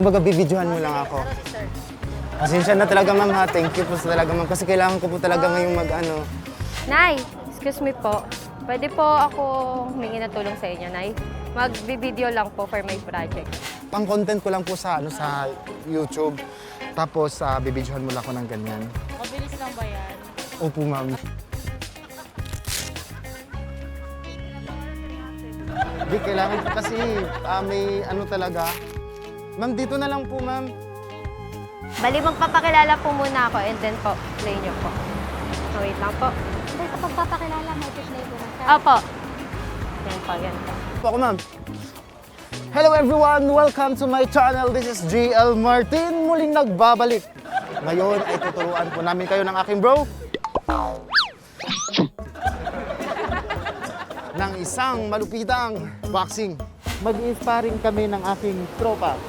Kumbaga, bibidyohan mo lang ako. Pasensya na talaga, ma'am, ha. Thank you po talaga, ma'am. Kasi kailangan ko po talaga ngayong mag-ano. Nay, excuse me po. Pwede po ako humingi ng tulong sa inyo, Nay? Mag-video lang po for my project. Pang content ko lang po sa, sa YouTube. Tapos, bibidyohan mo lang ako ng ganyan. Mabilis lang ba yan? Opo, ma'am. Hindi, kailangan po kasi may ano talaga. Ma'am, dito na lang po, ma'am. Bali, magpapakilala po muna ako and then po, play nyo po. Wait lang po. Hindi, kapag papakilala mo, i-play ko na siya. Opo. Yan po, yan po. Po ako, ma'am. Hello everyone! Welcome to my channel. This is GL Martin. Muling nagbabalik. Ngayon ay tuturuan po namin kayo ng aking bro ng isang malupitang boxing. Mag-i-sparring kami ng aking tropa.